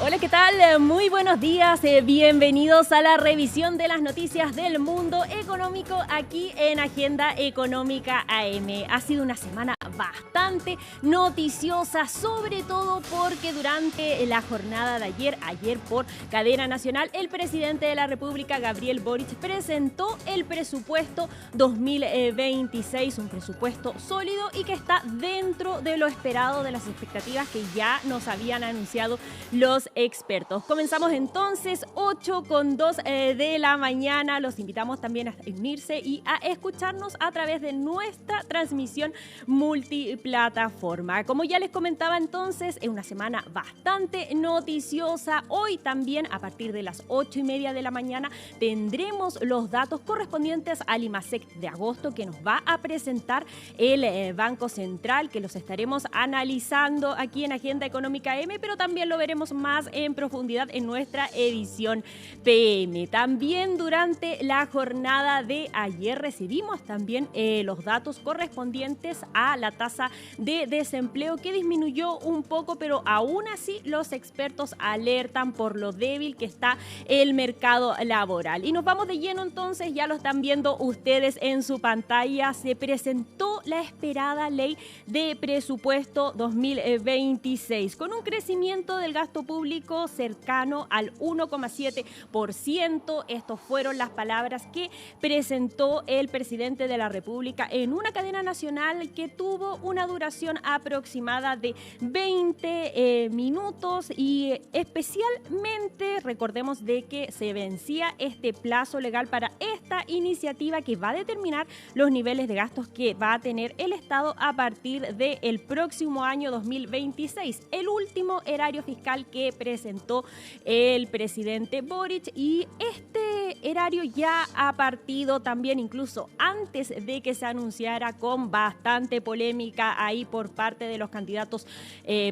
Hola, ¿qué tal? Muy buenos días. Bienvenidos a la revisión de las noticias del mundo económico aquí en Agenda Económica AM. Ha sido una semana bastante noticiosa, sobre todo porque durante la jornada de ayer por cadena nacional, el presidente de la República, Gabriel Boric, presentó el presupuesto 2026, un presupuesto sólido y que está dentro de lo esperado, de las expectativas que ya nos habían anunciado los expertos. Comenzamos entonces 8:02 de la mañana. Los invitamos también a unirse y a escucharnos a través de nuestra transmisión multiplataforma. Como ya les comentaba entonces, es una semana bastante noticiosa. Hoy también a partir de las 8:30 de la mañana tendremos los datos correspondientes al IMASEC de agosto que nos va a presentar el Banco Central, que los estaremos analizando aquí en Agenda Económica M, pero también lo veremos más en profundidad en nuestra edición PM. También durante la jornada de ayer recibimos también los datos correspondientes a la tasa de desempleo, que disminuyó un poco, pero aún así los expertos alertan por lo débil que está el mercado laboral. Y nos vamos de lleno entonces, ya lo están viendo ustedes en su pantalla. Se presentó la esperada ley de presupuesto 2026 con un crecimiento del gasto público cercano al 1,7%. Estas fueron las palabras que presentó el presidente de la República en una cadena nacional que tuvo una duración aproximada de 20 minutos y especialmente recordemos de que se vencía este plazo legal para esta iniciativa que va a determinar los niveles de gastos que va a tener el Estado a partir del próximo año 2026. El último erario fiscal que presentó el presidente Boric, y este erario ya ha partido también incluso antes de que se anunciara, con bastante polémica ahí por parte de los candidatos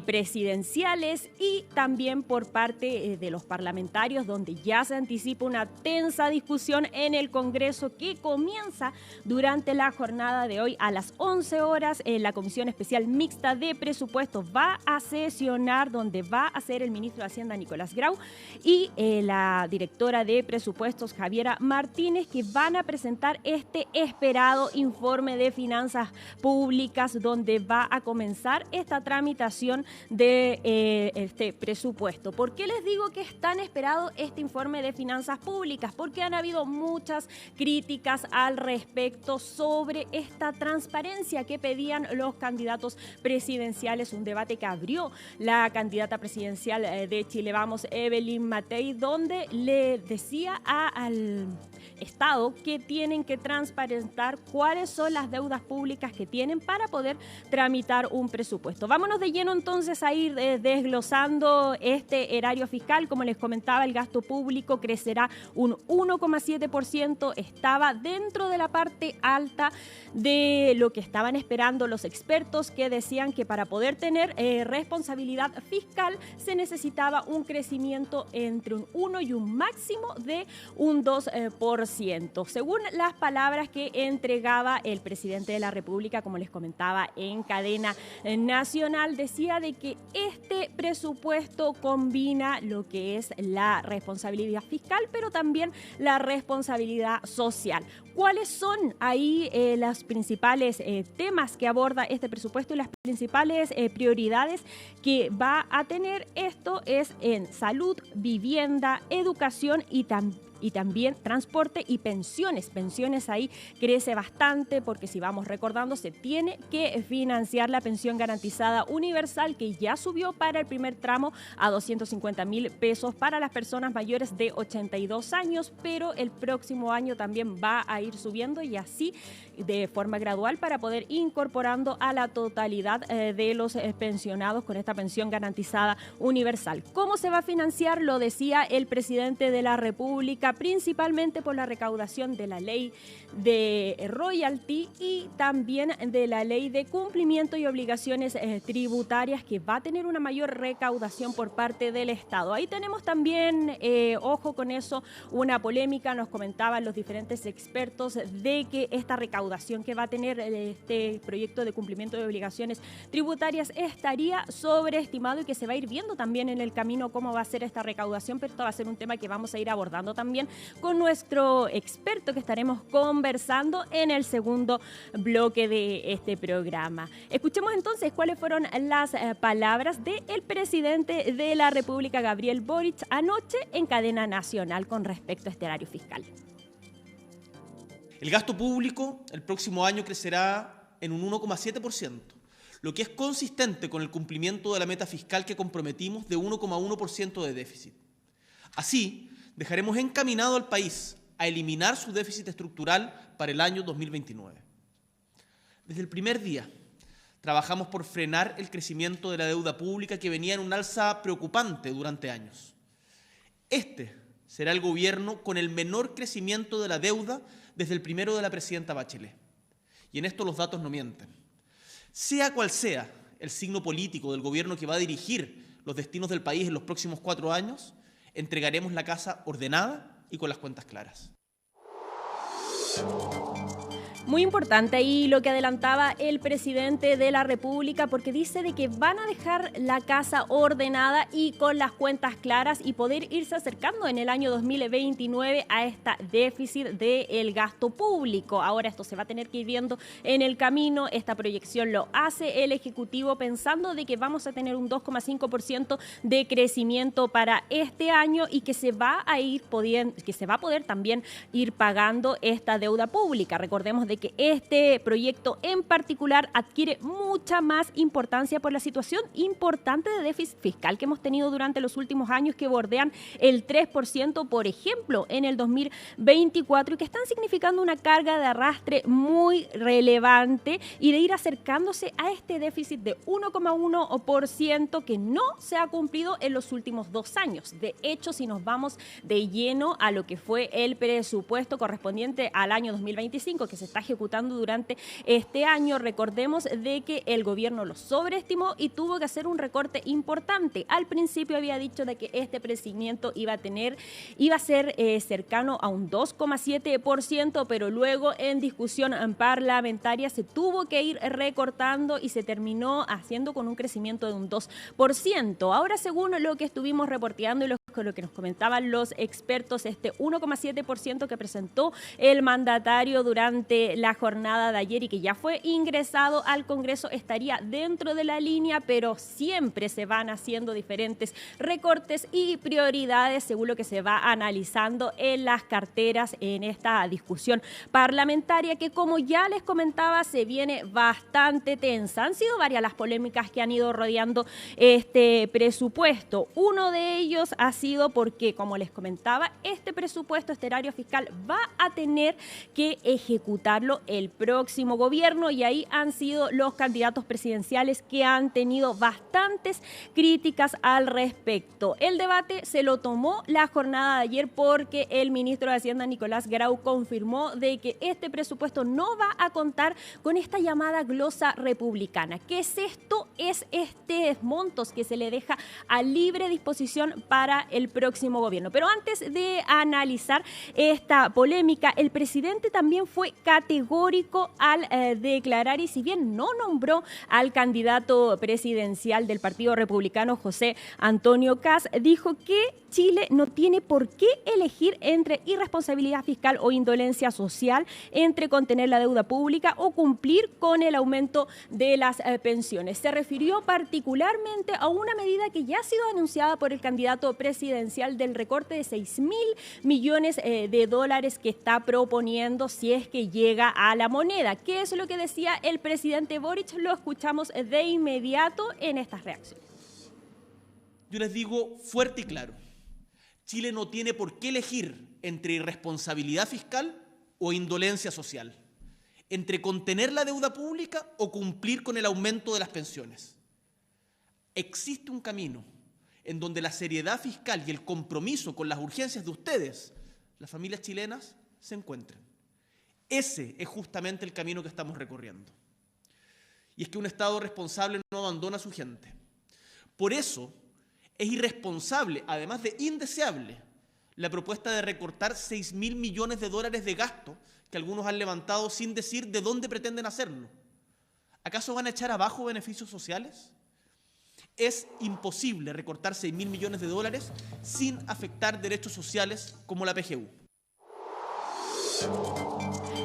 presidenciales y también por parte de los parlamentarios, donde ya se anticipa una tensa discusión en el Congreso que comienza durante la jornada de hoy a las 11 horas. La Comisión Especial Mixta de Presupuestos va a sesionar, donde va a ser el ministro de Hacienda Nicolás Grau y la directora de Presupuestos Javiera Martínez, que van a presentar este esperado informe de finanzas públicas, donde va a comenzar esta tramitación de este presupuesto. ¿Por qué les digo que es tan esperado este informe de finanzas públicas? Porque han habido muchas críticas al respecto sobre esta transparencia que pedían los candidatos presidenciales, un debate que abrió la candidata presidencial de Chile Vamos, Evelyn Matei, donde le decía al Estado que tienen que transparentar cuáles son las deudas públicas que tienen para poder tramitar un presupuesto. Vámonos de lleno entonces a ir desglosando este erario fiscal. Como les comentaba, el gasto público crecerá un 1,7%. Estaba dentro de la parte alta de lo que estaban esperando los expertos, que decían que para poder tener responsabilidad fiscal se necesitaba un crecimiento entre un 1 y un máximo de un 2%. Según las palabras que entregaba el presidente de la República, como les comentaba en cadena nacional, decía de que este presupuesto combina lo que es la responsabilidad fiscal, pero también la responsabilidad social. ¿Cuáles son ahí los principales temas que aborda este presupuesto y las principales prioridades que va a tener? Esto es en salud, vivienda, educación y también transporte y pensiones. Pensiones ahí crece bastante porque, si vamos recordando, se tiene que financiar la pensión garantizada universal, que ya subió para el primer tramo a 250,000 pesos para las personas mayores de 82 años, pero el próximo año también va a ir subiendo, y así de forma gradual, para poder incorporando a la totalidad de los pensionados con esta pensión garantizada universal. ¿Cómo se va a financiar? Lo decía el presidente de la República: pasa principalmente por la recaudación de la ley de royalty y también de la ley de cumplimiento y obligaciones tributarias, que va a tener una mayor recaudación por parte del Estado. Ahí tenemos también, ojo con eso, una polémica. Nos comentaban los diferentes expertos de que esta recaudación que va a tener este proyecto de cumplimiento de obligaciones tributarias estaría sobreestimado y que se va a ir viendo también en el camino cómo va a ser esta recaudación, pero esto va a ser un tema que vamos a ir abordando también con nuestro experto, que estaremos conversando en el segundo bloque de este programa. Escuchemos entonces cuáles fueron las palabras del presidente de la República, Gabriel Boric, anoche en cadena nacional con respecto a este erario fiscal. El gasto público el próximo año crecerá en un 1,7%, lo que es consistente con el cumplimiento de la meta fiscal que comprometimos de 1,1% de déficit. Así, dejaremos encaminado al país a eliminar su déficit estructural para el año 2029. Desde el primer día, trabajamos por frenar el crecimiento de la deuda pública, que venía en un alza preocupante durante años. Este será el gobierno con el menor crecimiento de la deuda desde el primero de la presidenta Bachelet. Y en esto los datos no mienten. Sea cual sea el signo político del gobierno que va a dirigir los destinos del país en los próximos 4 años, entregaremos la casa ordenada y con las cuentas claras. Muy importante ahí lo que adelantaba el presidente de la República, porque dice de que van a dejar la casa ordenada y con las cuentas claras y poder irse acercando en el año 2029 a este déficit del gasto público. Ahora esto se va a tener que ir viendo en el camino. Esta proyección lo hace el Ejecutivo pensando de que vamos a tener un 2,5% de crecimiento para este año y que se va a poder también ir pagando esta deuda pública. Recordemos de que este proyecto en particular adquiere mucha más importancia por la situación importante de déficit fiscal que hemos tenido durante los últimos años, que bordean el 3%, por ejemplo, en el 2024, y que están significando una carga de arrastre muy relevante y de ir acercándose a este déficit de 1,1% que no se ha cumplido en los últimos 2 años. De hecho, si nos vamos de lleno a lo que fue el presupuesto correspondiente al año 2025, que se está ejecutando durante este año, recordemos de que el gobierno lo sobreestimó y tuvo que hacer un recorte importante. Al principio había dicho de que este crecimiento iba a ser cercano a un 2,7%, pero luego en discusión parlamentaria se tuvo que ir recortando y se terminó haciendo con un crecimiento de un 2%. Ahora, según lo que estuvimos reporteando y lo que nos comentaban los expertos, este 1,7% que presentó el mandatario durante la jornada de ayer y que ya fue ingresado al Congreso estaría dentro de la línea, pero siempre se van haciendo diferentes recortes y prioridades según lo que se va analizando en las carteras en esta discusión parlamentaria, que, como ya les comentaba, se viene bastante tensa. Han sido varias las polémicas que han ido rodeando este presupuesto. Uno de ellos ha sido porque, como les comentaba, este presupuesto, este erario fiscal, va a tener que ejecutarlo el próximo gobierno, y ahí han sido los candidatos presidenciales que han tenido bastantes críticas al respecto. El debate se lo tomó la jornada de ayer porque el ministro de Hacienda, Nicolás Grau, confirmó de que este presupuesto no va a contar con esta llamada glosa republicana. ¿Qué es esto? Es montos que se le deja a libre disposición para el próximo gobierno. Pero antes de analizar esta polémica, el presidente también fue categórico al declarar, y si bien no nombró al candidato presidencial del Partido Republicano, José Antonio Kast, dijo que Chile no tiene por qué elegir entre irresponsabilidad fiscal o indolencia social, entre contener la deuda pública o cumplir con el aumento de las pensiones. Se refirió particularmente a una medida que ya ha sido anunciada por el candidato presidencial del recorte de 6.000 millones de dólares que está proponiendo si es que llega a la moneda. ¿Qué es lo que decía el presidente Boric? Lo escuchamos de inmediato en estas reacciones. Yo les digo fuerte y claro: Chile no tiene por qué elegir entre irresponsabilidad fiscal o indolencia social, entre contener la deuda pública o cumplir con el aumento de las pensiones. Existe un camino en donde la seriedad fiscal y el compromiso con las urgencias de ustedes, las familias chilenas se encuentren. Ese es justamente el camino que estamos recorriendo. Y es que un Estado responsable no abandona a su gente. Por eso es irresponsable, además de indeseable, la propuesta de recortar 6.000 millones de dólares de gasto que algunos han levantado sin decir de dónde pretenden hacerlo. ¿Acaso van a echar abajo beneficios sociales? Es imposible recortar 6.000 millones de dólares sin afectar derechos sociales como la PGU.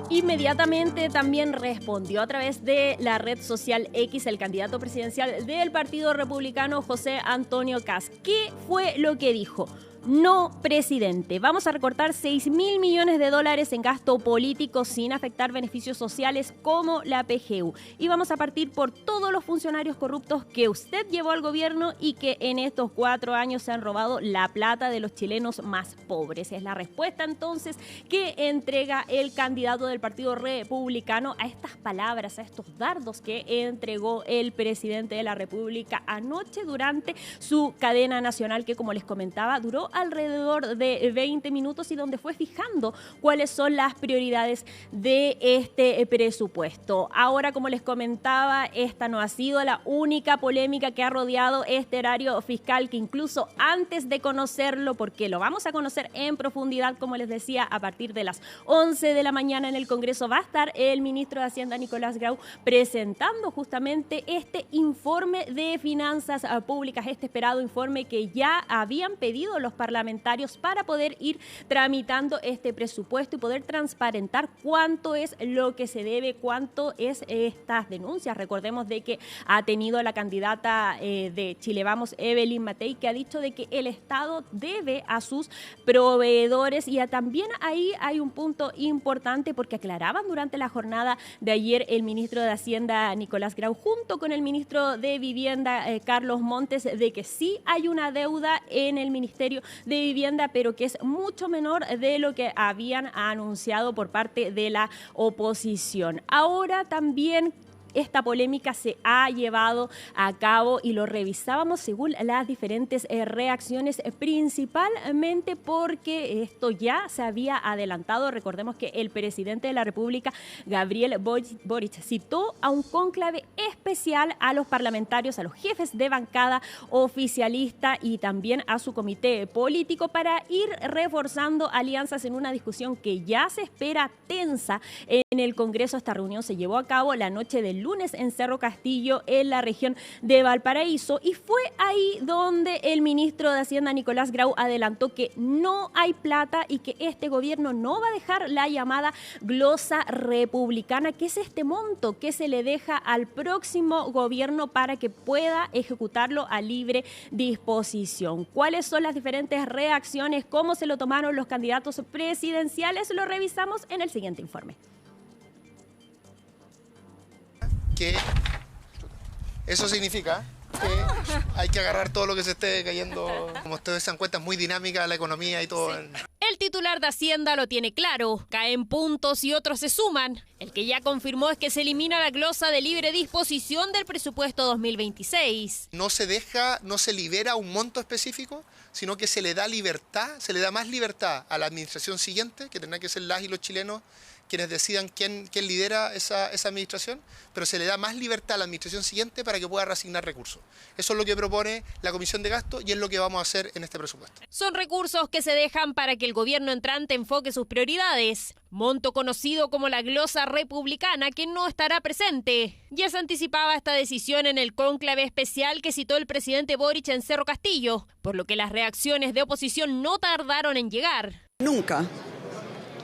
Inmediatamente también respondió a través de la red social X el candidato presidencial del Partido Republicano, José Antonio Kast. ¿Qué fue lo que dijo? No, presidente. Vamos a recortar 6.000 millones de dólares en gasto político sin afectar beneficios sociales como la PGU. Y vamos a partir por todos los funcionarios corruptos que usted llevó al gobierno y que en estos 4 años se han robado la plata de los chilenos más pobres. Es la respuesta entonces que entrega el candidato del Partido Republicano a estas palabras, a estos dardos que entregó el presidente de la República anoche durante su cadena nacional que, como les comentaba, duró alrededor de 20 minutos y donde fue fijando cuáles son las prioridades de este presupuesto. Ahora, como les comentaba, esta no ha sido la única polémica que ha rodeado este erario fiscal, que incluso antes de conocerlo, porque lo vamos a conocer en profundidad, como les decía, a partir de las 11 de la mañana en el Congreso va a estar el ministro de Hacienda, Nicolás Grau, presentando justamente este informe de finanzas públicas, este esperado informe que ya habían pedido los parlamentarios para poder ir tramitando este presupuesto y poder transparentar cuánto es lo que se debe, cuánto es estas denuncias. Recordemos de que ha tenido la candidata de Chile Vamos, Evelyn Matei, que ha dicho de que el Estado debe a sus proveedores, y también ahí hay un punto importante porque aclaraban durante la jornada de ayer el ministro de Hacienda, Nicolás Grau, junto con el ministro de Vivienda, Carlos Montes, de que sí hay una deuda en el Ministerio de Vivienda, pero que es mucho menor de lo que habían anunciado por parte de la oposición. Ahora también esta polémica se ha llevado a cabo y lo revisábamos según las diferentes reacciones, principalmente porque esto ya se había adelantado. Recordemos que el presidente de la República, Gabriel Boric, citó a un cónclave especial a los parlamentarios, a los jefes de bancada oficialista y también a su comité político para ir reforzando alianzas en una discusión que ya se espera tensa en el Congreso. Esta reunión se llevó a cabo la noche del lunes en Cerro Castillo, en la región de Valparaíso, y fue ahí donde el ministro de Hacienda, Nicolás Grau, adelantó que no hay plata y que este gobierno no va a dejar la llamada glosa republicana, que es este monto que se le deja al próximo gobierno para que pueda ejecutarlo a libre disposición. ¿Cuáles son las diferentes reacciones? ¿Cómo se lo tomaron los candidatos presidenciales? Lo revisamos en el siguiente informe. Que eso significa que hay que agarrar todo lo que se esté cayendo. Como ustedes se dan cuenta, es muy dinámica la economía y todo. Sí. El titular de Hacienda lo tiene claro, caen puntos y otros se suman. El que ya confirmó es que se elimina la glosa de libre disposición del presupuesto 2026. No se libera un monto específico, sino que se le da libertad, se le da más libertad a la administración siguiente, que tendrá que ser las y los chilenos quienes decidan quién lidera esa administración, pero se le da más libertad a la administración siguiente para que pueda reasignar recursos. Eso es lo que propone la Comisión de Gasto y es lo que vamos a hacer en este presupuesto. Son recursos que se dejan para que el gobierno entrante enfoque sus prioridades. Monto conocido como la glosa republicana, que no estará presente. Ya se anticipaba esta decisión en el cónclave especial que citó el presidente Boric en Cerro Castillo, por lo que las reacciones de oposición no tardaron en llegar. Nunca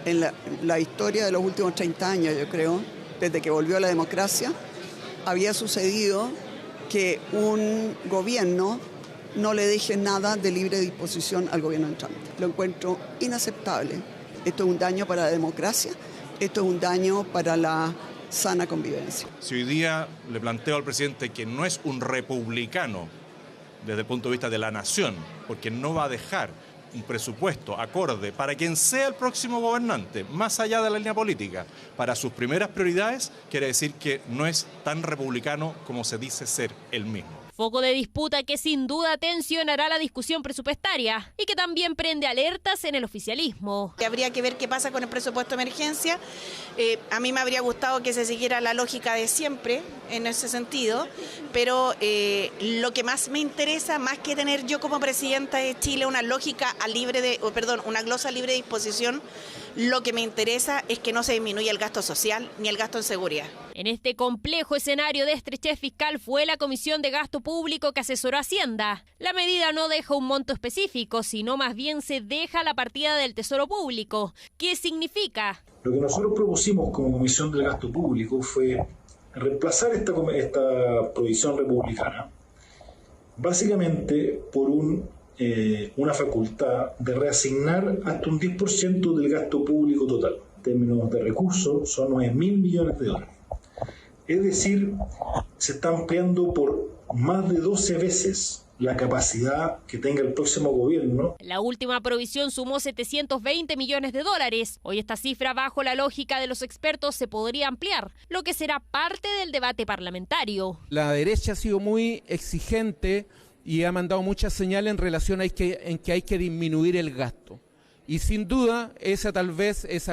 en la historia de los últimos 30 años, yo creo, desde que volvió la democracia, había sucedido que un gobierno no le deje nada de libre disposición al gobierno entrante. Lo encuentro inaceptable. Esto es un daño para la democracia, esto es un daño para la sana convivencia. Si hoy día le planteo al presidente que no es un republicano desde el punto de vista de la nación, porque no va a dejar un presupuesto acorde para quien sea el próximo gobernante, más allá de la línea política, para sus primeras prioridades, quiere decir que no es tan republicano como se dice ser él mismo. Foco de disputa que sin duda tensionará la discusión presupuestaria y que también prende alertas en el oficialismo. Habría que ver qué pasa con el presupuesto de emergencia. A mí me habría gustado que se siguiera la lógica de siempre en ese sentido, pero lo que más me interesa, más que tener yo como presidenta de Chile una lógica una glosa libre de disposición, lo que me interesa es que no se disminuya el gasto social ni el gasto en seguridad. En este complejo escenario de estrechez fiscal fue la Comisión de Gasto Público que asesoró a Hacienda. La medida no deja un monto específico, sino más bien se deja la partida del Tesoro Público. ¿Qué significa? Lo que nosotros propusimos como Comisión del Gasto Público fue reemplazar esta provisión republicana básicamente por una facultad de reasignar hasta un 10% del gasto público total. En términos de recursos, son 9.000 millones de dólares. Es decir, se está ampliando por más de 12 veces la capacidad que tenga el próximo gobierno. La última provisión sumó 720 millones de dólares. Hoy esta cifra, bajo la lógica de los expertos, se podría ampliar, lo que será parte del debate parlamentario. La derecha ha sido muy exigente y ha mandado muchas señales en relación a que hay que disminuir el gasto. Y sin duda, esa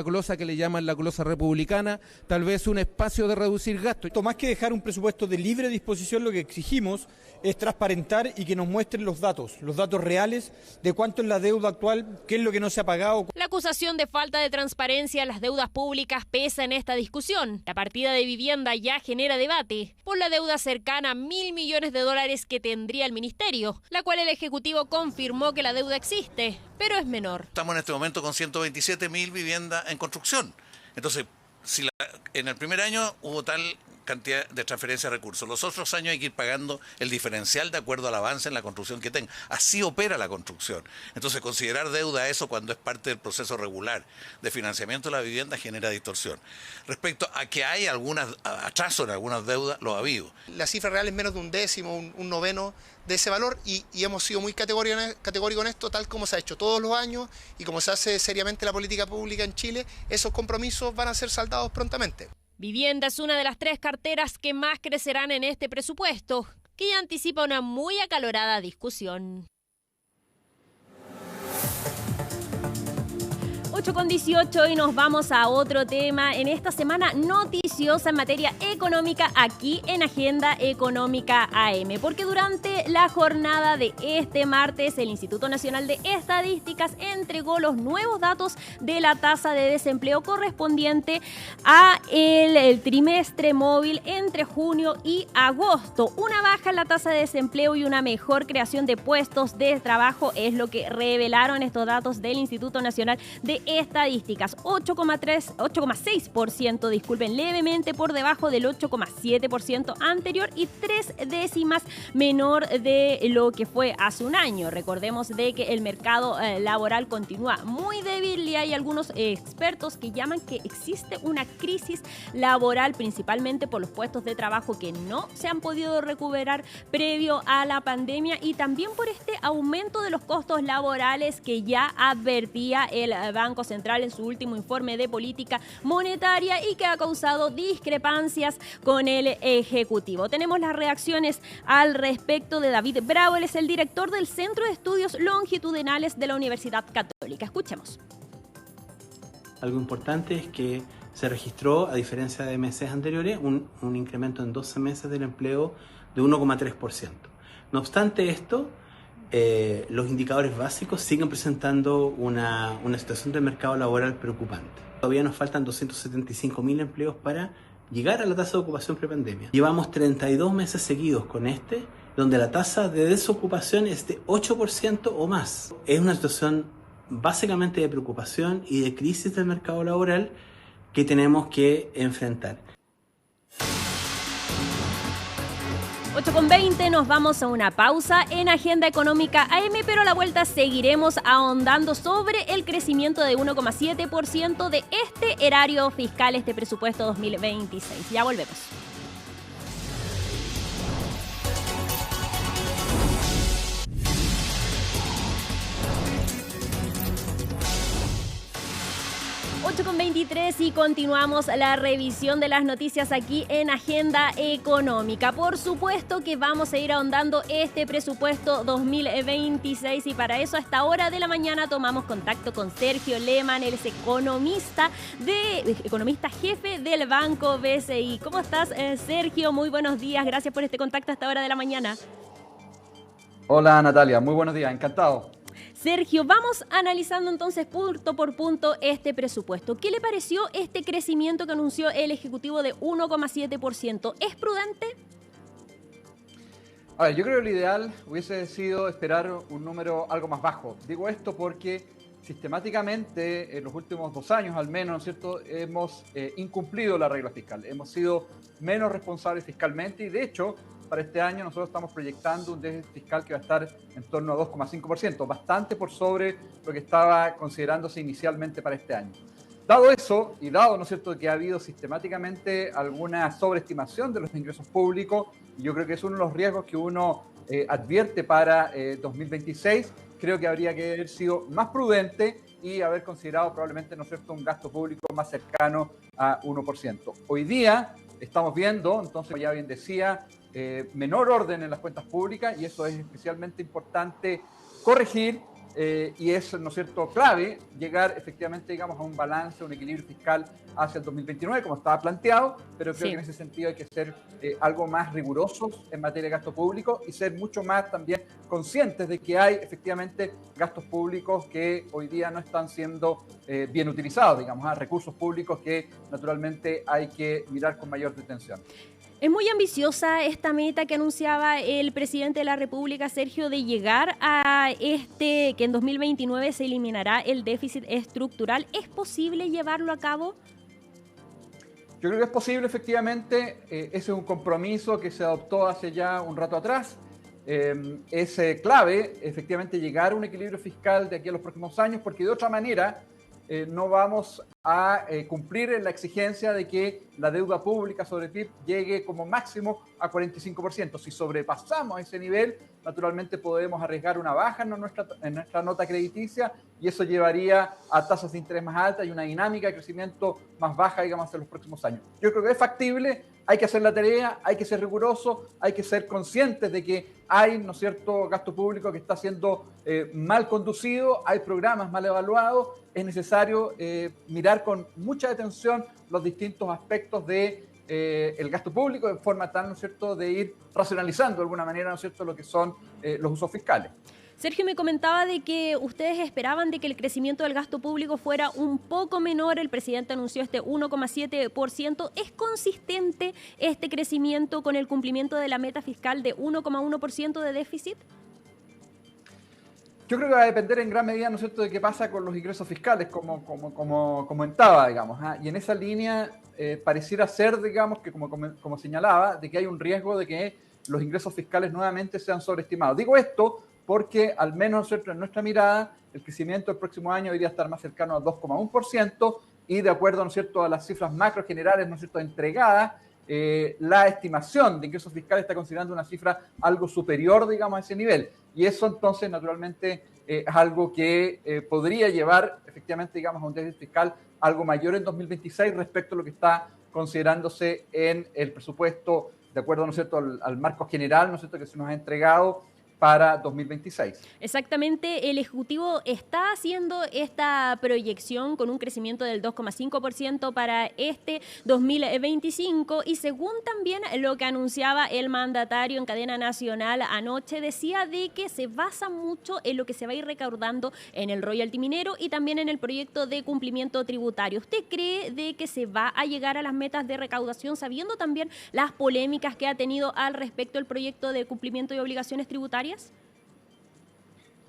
glosa que le llaman la glosa republicana, tal vez un espacio de reducir gastos. Más que dejar un presupuesto de libre disposición, lo que exigimos es transparentar y que nos muestren los datos reales de cuánto es la deuda actual, qué es lo que no se ha pagado. La acusación de falta de transparencia en las deudas públicas pesa en esta discusión. La partida de vivienda ya genera debate por la deuda cercana a 1.000 millones de dólares que tendría el ministerio, la cual el Ejecutivo confirmó que la deuda existe, pero es menor. Estamos en este momento con 127.000 viviendas en construcción. Entonces, si en el primer año hubo tal cantidad de transferencia de recursos, los otros años hay que ir pagando el diferencial de acuerdo al avance en la construcción que tenga. Así opera la construcción. Entonces, considerar deuda eso cuando es parte del proceso regular de financiamiento de la vivienda genera distorsión. Respecto a que hay algunos atrasos en algunas deudas, lo ha habido. La cifra real es menos de un décimo, un noveno de ese valor y hemos sido muy categóricos en esto, tal como se ha hecho todos los años y como se hace seriamente la política pública en Chile. Esos compromisos van a ser saldados prontamente. Vivienda es una de las 3 carteras que más crecerán en este presupuesto, que ya anticipa una muy acalorada discusión. 8:18 y nos vamos a otro tema en esta semana noticiosa en materia económica aquí en Agenda Económica AM, porque durante la jornada de este martes el Instituto Nacional de Estadísticas entregó los nuevos datos de la tasa de desempleo correspondiente a el trimestre móvil entre junio y agosto. Una baja en la tasa de desempleo y una mejor creación de puestos de trabajo es lo que revelaron estos datos del Instituto Nacional de Estadísticas. 8,6%, levemente por debajo del 8,7% anterior y 3 décimas menor de lo que fue hace un año. Recordemos de que el mercado laboral continúa muy débil y hay algunos expertos que llaman que existe una crisis laboral, principalmente por los puestos de trabajo que no se han podido recuperar previo a la pandemia y también por este aumento de los costos laborales que ya advertía el Banco Central en su último informe de política monetaria y que ha causado discrepancias con el Ejecutivo. Tenemos las reacciones al respecto de David Bravo, él es el director del Centro de Estudios Longitudinales de la Universidad Católica. Escuchemos. Algo importante es que se registró, a diferencia de meses anteriores, un incremento en 12 meses del empleo de 1,3%. No obstante esto, los indicadores básicos siguen presentando una situación del mercado laboral preocupante. Todavía nos faltan 275.000 empleos para llegar a la tasa de ocupación prepandemia. Llevamos 32 meses seguidos con donde la tasa de desocupación es de 8% o más. Es una situación básicamente de preocupación y de crisis del mercado laboral que tenemos que enfrentar. 8:20, nos vamos a una pausa en Agenda Económica AM, pero a la vuelta seguiremos ahondando sobre el crecimiento de 1,7% de este erario fiscal, este presupuesto 2026. Ya volvemos. 8:23 y continuamos la revisión de las noticias aquí en Agenda Económica. Por supuesto que vamos a ir ahondando este presupuesto 2026 y para eso a esta hora de la mañana tomamos contacto con Sergio Lehmann, él es economista jefe del Banco BCI. ¿Cómo estás, Sergio? Muy buenos días, gracias por este contacto a esta hora de la mañana. Hola Natalia, muy buenos días, encantado. Sergio, vamos analizando entonces punto por punto este presupuesto. ¿Qué le pareció este crecimiento que anunció el Ejecutivo de 1,7%? ¿Es prudente? A ver, yo creo que lo ideal hubiese sido esperar un número algo más bajo. Digo esto porque sistemáticamente en los últimos 2 años al menos, ¿no es cierto?, hemos incumplido la regla fiscal. Hemos sido menos responsables fiscalmente y de hecho para este año nosotros estamos proyectando un déficit fiscal que va a estar en torno a 2,5%, bastante por sobre lo que estaba considerándose inicialmente para este año. Dado eso, y dado, ¿no es cierto?, que ha habido sistemáticamente alguna sobreestimación de los ingresos públicos, y yo creo que es uno de los riesgos que uno advierte para 2026, creo que habría que haber sido más prudente y haber considerado probablemente, ¿no es cierto?, un gasto público más cercano a 1%. Hoy día estamos viendo, entonces, como ya bien decía, menor orden en las cuentas públicas y eso es especialmente importante corregir y es, ¿no es cierto?, clave llegar efectivamente, digamos, a un balance, un equilibrio fiscal hacia el 2029 como estaba planteado, pero creo que en ese sentido hay que ser algo más rigurosos en materia de gasto público y ser mucho más también conscientes de que hay efectivamente gastos públicos que hoy día no están siendo bien utilizados, digamos, recursos públicos que naturalmente hay que mirar con mayor detención. Es muy ambiciosa esta meta que anunciaba el presidente de la República, Sergio, de llegar a que en 2029 se eliminará el déficit estructural. ¿Es posible llevarlo a cabo? Yo creo que es posible, efectivamente. Ese es un compromiso que se adoptó hace ya un rato atrás. Es clave, efectivamente, llegar a un equilibrio fiscal de aquí a los próximos años, porque de otra manera no vamos a cumplir en la exigencia de que la deuda pública sobre el PIB llegue como máximo a 45%. Si sobrepasamos ese nivel, naturalmente podemos arriesgar una baja en nuestra nota crediticia y eso llevaría a tasas de interés más altas y una dinámica de crecimiento más baja, digamos, en los próximos años. Yo creo que es factible, hay que hacer la tarea, hay que ser riguroso, hay que ser conscientes de que hay, ¿no es cierto?, gasto público que está siendo mal conducido, hay programas mal evaluados, es necesario mirar con mucha atención los distintos aspectos de el gasto público de forma tal, ¿no es cierto?, de ir racionalizando de alguna manera, ¿no es cierto?, lo que son los usos fiscales. Sergio, me comentaba de que ustedes esperaban de que el crecimiento del gasto público fuera un poco menor. El presidente anunció este 1,7%. ¿Es consistente este crecimiento con el cumplimiento de la meta fiscal de 1,1% de déficit? Yo creo que va a depender en gran medida, ¿no es cierto?, de qué pasa con los ingresos fiscales, como comentaba, digamos. Y en esa línea pareciera ser, digamos, que como señalaba, de que hay un riesgo de que los ingresos fiscales nuevamente sean sobreestimados. Digo esto porque, al menos, ¿no es cierto?, en nuestra mirada, el crecimiento del próximo año debería estar más cercano al 2,1% y de acuerdo, ¿no es cierto?, a las cifras macro generales, ¿no es cierto?, entregadas, la estimación de ingresos fiscales está considerando una cifra algo superior, digamos, a ese nivel. Y eso entonces, naturalmente, es algo que podría llevar, efectivamente, digamos, a un déficit fiscal algo mayor en 2026 respecto a lo que está considerándose en el presupuesto, de acuerdo, ¿no es cierto?, al marco general, ¿no es cierto?, que se nos ha entregado para 2026. Exactamente, el Ejecutivo está haciendo esta proyección con un crecimiento del 2,5% para este 2025 y según también lo que anunciaba el mandatario en cadena nacional anoche, decía de que se basa mucho en lo que se va a ir recaudando en el royalty minero y también en el proyecto de cumplimiento tributario. ¿Usted cree de que se va a llegar a las metas de recaudación sabiendo también las polémicas que ha tenido al respecto el proyecto de cumplimiento de obligaciones tributarias?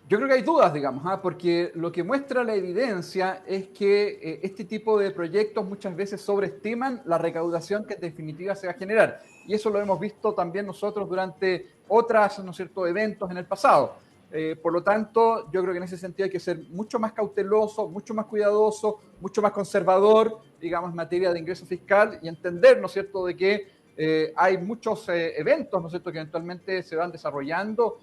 Yo creo que hay dudas, digamos, porque lo que muestra la evidencia es que este tipo de proyectos muchas veces sobreestiman la recaudación que en definitiva se va a generar. Y eso lo hemos visto también nosotros durante otros, ¿no es cierto?, eventos en el pasado. Por lo tanto, yo creo que en ese sentido hay que ser mucho más cauteloso, mucho más cuidadoso, mucho más conservador, digamos, en materia de ingreso fiscal y entender, ¿no es cierto?, de que hay muchos eventos, ¿no es cierto?, que eventualmente se van desarrollando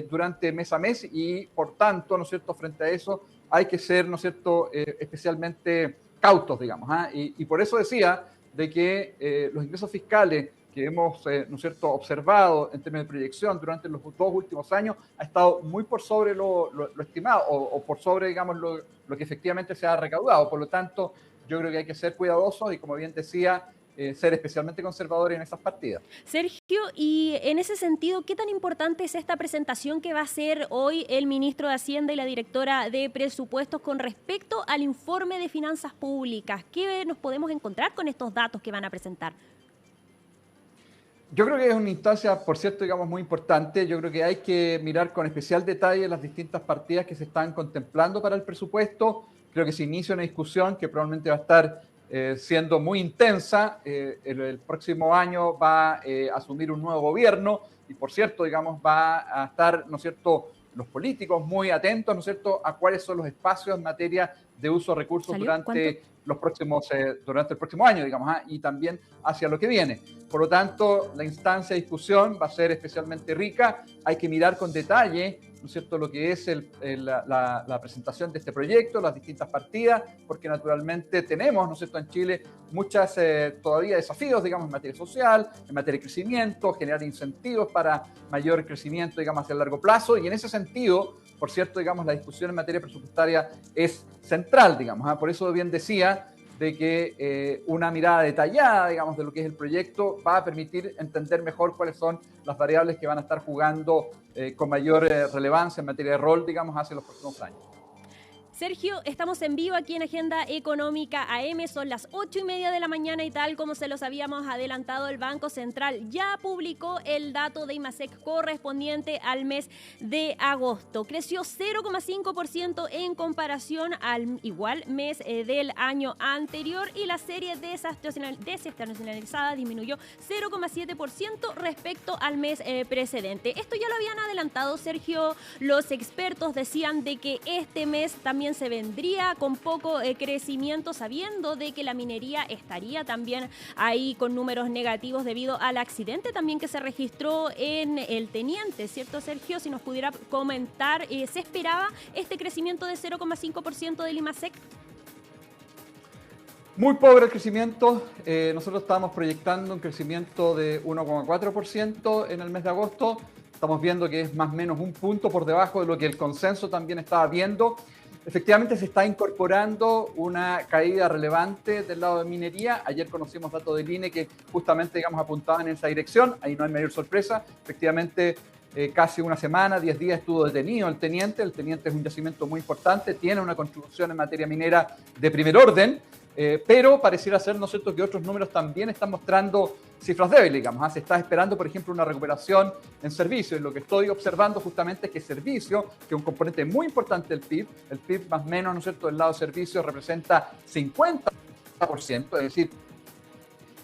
durante mes a mes y por tanto, ¿no es cierto?, frente a eso hay que ser, ¿no es cierto?, especialmente cautos, digamos. Y por eso decía de que los ingresos fiscales que hemos ¿no es cierto?, observado en términos de proyección durante los 2 últimos años ha estado muy por sobre lo estimado o por sobre, digamos, lo que efectivamente se ha recaudado. Por lo tanto, yo creo que hay que ser cuidadosos y, como bien decía, ser especialmente conservadores en esas partidas. Sergio, y en ese sentido, ¿qué tan importante es esta presentación que va a hacer hoy el ministro de Hacienda y la directora de Presupuestos con respecto al informe de finanzas públicas? ¿Qué nos podemos encontrar con estos datos que van a presentar? Yo creo que es una instancia, por cierto, digamos, muy importante. Yo creo que hay que mirar con especial detalle las distintas partidas que se están contemplando para el presupuesto. Creo que se inicia una discusión que probablemente va a estar siendo muy intensa. El próximo año va a asumir un nuevo gobierno y, por cierto, digamos, va a estar, ¿no es cierto?, los políticos muy atentos, ¿no es cierto?, a cuáles son los espacios en materia de uso de recursos durante el próximo año, digamos, y también hacia lo que viene. Por lo tanto, la instancia de discusión va a ser especialmente rica. Hay que mirar con detalle, ¿no es cierto?, lo que es la presentación de este proyecto, las distintas partidas, porque naturalmente tenemos, ¿no es cierto?, en Chile muchas todavía desafíos, digamos, en materia social, en materia de crecimiento, generar incentivos para mayor crecimiento, digamos, hacia el largo plazo, y en ese sentido, por cierto, digamos, la discusión en materia presupuestaria es central, digamos. Por eso bien decía de que una mirada detallada, digamos, de lo que es el proyecto va a permitir entender mejor cuáles son las variables que van a estar jugando con mayor relevancia en materia de rol, digamos, hacia los próximos años. Sergio, estamos en vivo aquí en Agenda Económica AM, son las 8:30 de la mañana y tal como se los habíamos adelantado, el Banco Central ya publicó el dato de IMASEC correspondiente al mes de agosto. Creció 0,5% en comparación al igual mes del año anterior y la serie desestacionalizada disminuyó 0,7% respecto al mes precedente. Esto ya lo habían adelantado, Sergio. Los expertos decían de que este mes también se vendría con poco crecimiento, sabiendo de que la minería estaría también ahí con números negativos debido al accidente también que se registró en el Teniente, ¿cierto, Sergio? Si nos pudiera comentar, ¿se esperaba este crecimiento de 0,5% del IMASEC? Muy pobre el crecimiento. Nosotros estábamos proyectando un crecimiento de 1,4% en el mes de agosto. Estamos viendo que es más o menos un punto por debajo de lo que el consenso también estaba viendo. Efectivamente se está incorporando una caída relevante del lado de minería. Ayer conocimos datos del INE que justamente, digamos, apuntaban en esa dirección. Ahí no hay mayor sorpresa. Efectivamente, casi una semana, 10 días estuvo detenido el Teniente. El Teniente es un yacimiento muy importante, tiene una contribución en materia minera de primer orden, pero pareciera ser, ¿no es cierto?, que otros números también están mostrando cifras débiles, digamos. Se está esperando, por ejemplo, una recuperación en servicios. Lo que estoy observando justamente es que servicio, que es un componente muy importante del PIB, el PIB más o menos, ¿no es cierto?, del lado de servicios representa 50%, es decir,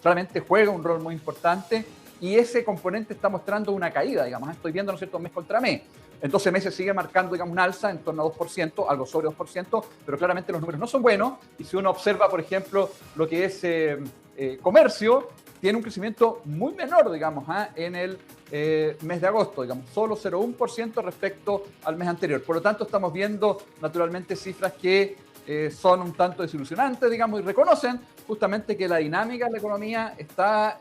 realmente juega un rol muy importante y ese componente está mostrando una caída, digamos. Estoy viendo, ¿no es cierto?, mes contra mes. En 12 meses sigue marcando, digamos, un alza en torno a 2%, algo sobre 2%, pero claramente los números no son buenos. Y si uno observa, por ejemplo, lo que es comercio, tiene un crecimiento muy menor, digamos, en el mes de agosto, digamos, solo 0,1% respecto al mes anterior. Por lo tanto, estamos viendo naturalmente cifras que son un tanto desilusionantes, digamos, y reconocen justamente que la dinámica de la economía está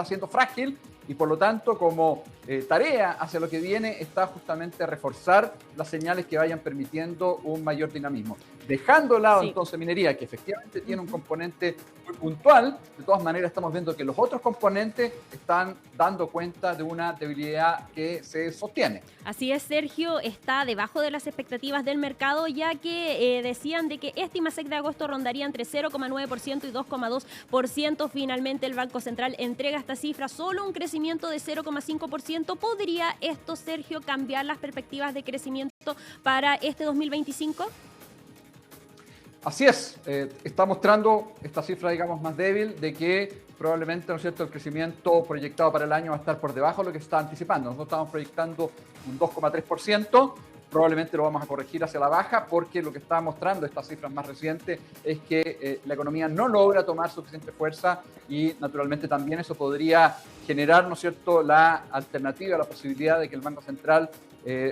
siendo frágil y por lo tanto como tarea hacia lo que viene está justamente reforzar las señales que vayan permitiendo un mayor dinamismo. Dejando de lado entonces minería, que efectivamente tiene un componente muy puntual, de todas maneras estamos viendo que los otros componentes están dando cuenta de una debilidad que se sostiene. Así es, Sergio, está debajo de las expectativas del mercado, ya que decían de que este IMASEC de agosto rondaría entre 0,9% y 2,2%. Finalmente el Banco Central entrega esta cifra, solo un crecimiento de 0,5%. ¿Podría esto, Sergio, cambiar las perspectivas de crecimiento para este 2025? Así es, está mostrando esta cifra, digamos, más débil de que probablemente, ¿no es cierto?, el crecimiento proyectado para el año va a estar por debajo de lo que se está anticipando. Nosotros estamos proyectando un 2,3%, probablemente lo vamos a corregir hacia la baja porque lo que está mostrando estas cifras más recientes es que la economía no logra tomar suficiente fuerza y naturalmente también eso podría generar, ¿no es cierto?, la alternativa, la posibilidad de que el Banco Central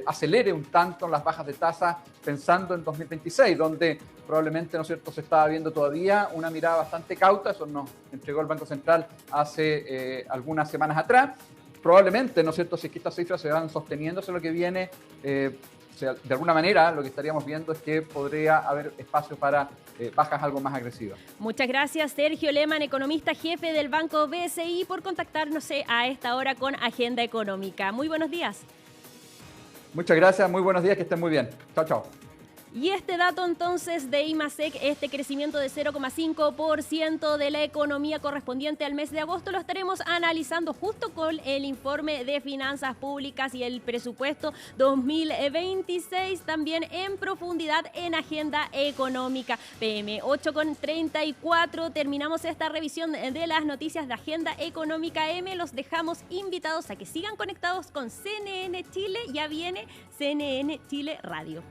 acelere un tanto las bajas de tasa pensando en 2026, donde probablemente, ¿no es cierto?, se está viendo todavía una mirada bastante cauta. Eso nos entregó el Banco Central hace algunas semanas atrás. Probablemente, ¿no es cierto?, si es que estas cifras se van sosteniendo, eso es lo que viene. O sea, de alguna manera lo que estaríamos viendo es que podría haber espacio para bajas algo más agresivas. Muchas gracias, Sergio Lehmann, economista jefe del Banco BCI, por contactarnos a esta hora con Agenda Económica. Muy buenos días. Muchas gracias, muy buenos días, que estén muy bien. Chao, chao. Y este dato entonces de IMASEC, este crecimiento de 0,5% de la economía correspondiente al mes de agosto, lo estaremos analizando justo con el informe de finanzas públicas y el presupuesto 2026, también en profundidad en Agenda Económica. PM 8:34, terminamos esta revisión de las noticias de Agenda Económica M. Los dejamos invitados a que sigan conectados con CNN Chile. Ya viene CNN Chile Radio.